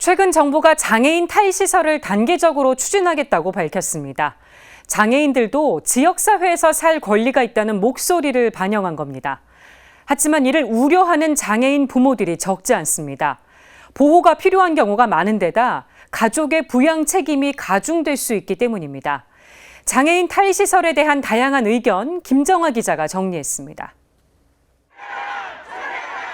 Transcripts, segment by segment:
최근 정부가 장애인 탈시설을 단계적으로 추진하겠다고 밝혔습니다. 장애인들도 지역사회에서 살 권리가 있다는 목소리를 반영한 겁니다. 하지만 이를 우려하는 장애인 부모들이 적지 않습니다. 보호가 필요한 경우가 많은 데다 가족의 부양 책임이 가중될 수 있기 때문입니다. 장애인 탈시설에 대한 다양한 의견 김정아 기자가 정리했습니다.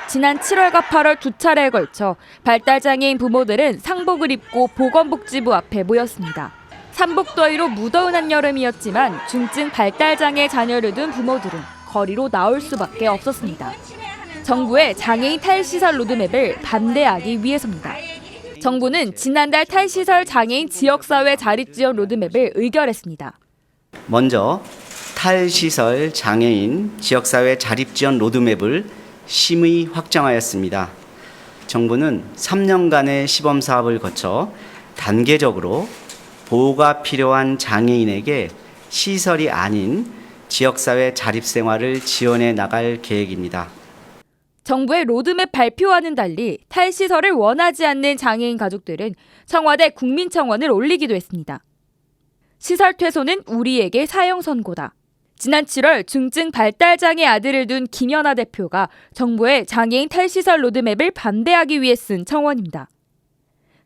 지난 7월과 8월 두 차례에 걸쳐 발달장애인 부모들은 상복을 입고 보건복지부 앞에 모였습니다. 삼복더위로 무더운 한여름이었지만 중증 발달장애 자녀를 둔 부모들은 거리로 나올 수밖에 없었습니다. 정부의 장애인 탈시설 로드맵을 반대하기 위해서입니다. 정부는 지난달 탈시설 장애인 지역사회 자립지원 로드맵을 의결했습니다. 먼저 탈시설 장애인 지역사회 자립지원 로드맵을 심의 확정하였습니다. 정부는 3년간의 시범 사업을 거쳐 단계적으로 보호가 필요한 장애인에게 시설이 아닌 지역사회 자립생활을 지원해 나갈 계획입니다. 정부의 로드맵 발표와는 달리 탈시설을 원하지 않는 장애인 가족들은 청와대 국민청원을 올리기도 했습니다. 시설 퇴소는 우리에게 사형 선고다. 지난 7월 중증 발달장애 아들을 둔 김연아 대표가 정부의 장애인 탈시설 로드맵을 반대하기 위해 쓴 청원입니다.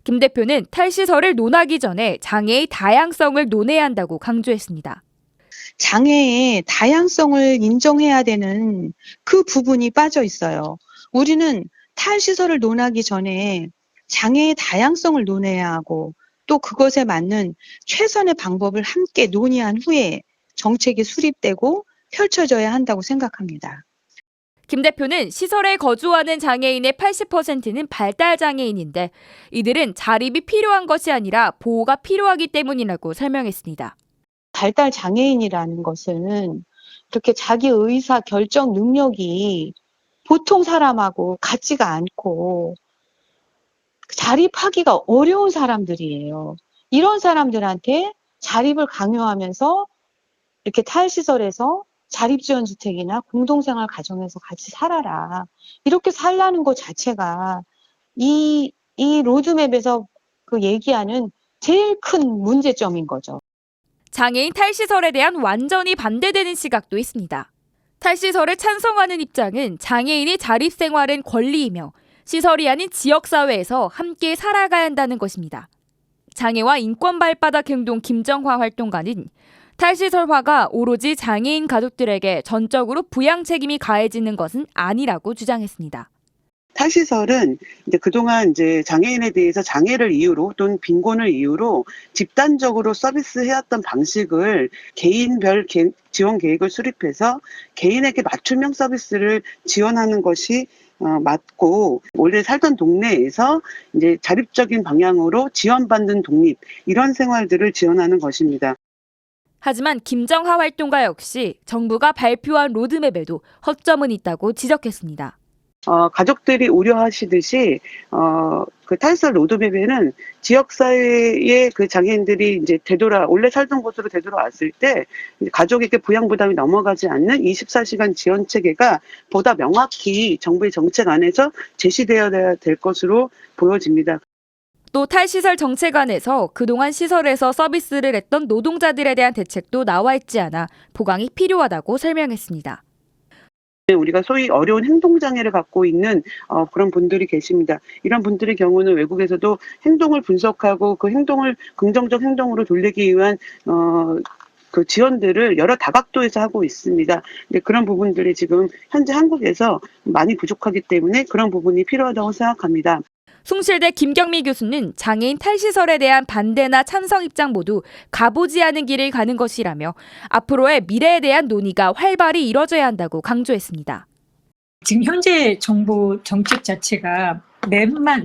김 대표는 탈시설을 논하기 전에 장애의 다양성을 논해야 한다고 강조했습니다. 장애의 다양성을 인정해야 되는 그 부분이 빠져 있어요. 우리는 탈시설을 논하기 전에 장애의 다양성을 논해야 하고 또 그것에 맞는 최선의 방법을 함께 논의한 후에 정책이 수립되고 펼쳐져야 한다고 생각합니다. 김 대표는 시설에 거주하는 장애인의 80%는 발달장애인인데 이들은 자립이 필요한 것이 아니라 보호가 필요하기 때문이라고 설명했습니다. 발달 장애인이라는 것은 그렇게 자기 의사 결정 능력이 보통 사람하고 같지가 않고 자립하기가 어려운 사람들이에요. 이런 사람들한테 자립을 강요하면서 이렇게 탈시설에서 자립지원주택이나 공동생활 가정에서 같이 살아라. 이렇게 살라는 것 자체가 이 로드맵에서 그 얘기하는 제일 큰 문제점인 거죠. 장애인 탈시설에 대한 완전히 반대되는 시각도 있습니다. 탈시설을 찬성하는 입장은 장애인이 자립생활은 권리이며 시설이 아닌 지역사회에서 함께 살아가야 한다는 것입니다. 장애와 인권 발바닥 행동 김정화 활동가는 탈시설화가 오로지 장애인 가족들에게 전적으로 부양 책임이 가해지는 것은 아니라고 주장했습니다. 탈시설은 이제 그동안 이제 장애인에 대해서 장애를 이유로 또는 빈곤을 이유로 집단적으로 서비스해왔던 방식을 개인별 지원 계획을 수립해서 개인에게 맞춤형 서비스를 지원하는 것이 맞고 원래 살던 동네에서 이제 자립적인 방향으로 지원받는 독립 이런 생활들을 지원하는 것입니다. 하지만 김정하 활동가 역시 정부가 발표한 로드맵에도 허점은 있다고 지적했습니다. 가족들이 우려하시듯이 그 탈시설 로드맵에는 지역사회의 그 장애인들이 이제 원래 살던 곳으로 되돌아왔을 때 가족에게 부양 부담이 넘어가지 않는 24시간 지원 체계가 보다 명확히 정부의 정책 안에서 제시되어야 될 것으로 보여집니다. 또 탈시설 정책안에서 그동안 시설에서 서비스를 했던 노동자들에 대한 대책도 나와 있지 않아 보강이 필요하다고 설명했습니다. 우리가 소위 어려운 행동장애를 갖고 있는 그런 분들이 계십니다. 이런 분들의 경우는 외국에서도 행동을 분석하고 그 행동을 긍정적 행동으로 돌리기 위한 그 지원들을 여러 다각도에서 하고 있습니다. 근데 그런 부분들이 지금 현재 한국에서 많이 부족하기 때문에 그런 부분이 필요하다고 생각합니다. 숭실대 김경미 교수는 장애인 탈시설에 대한 반대나 찬성 입장 모두 가보지 않은 길을 가는 것이라며 앞으로의 미래에 대한 논의가 활발히 이뤄져야 한다고 강조했습니다. 지금 현재 정부 정책 자체가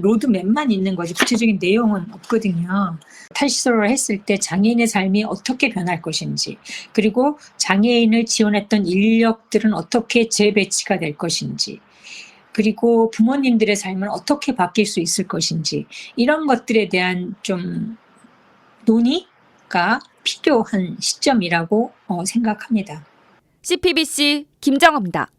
로드맵만 있는 거지 구체적인 내용은 없거든요. 탈시설을 했을 때 장애인의 삶이 어떻게 변할 것인지, 그리고 장애인을 지원했던 인력들은 어떻게 재배치가 될 것인지, 그리고 부모님들의 삶은 어떻게 바뀔 수 있을 것인지 이런 것들에 대한 좀 논의가 필요한 시점이라고 생각합니다. CPBC 김정아입니다.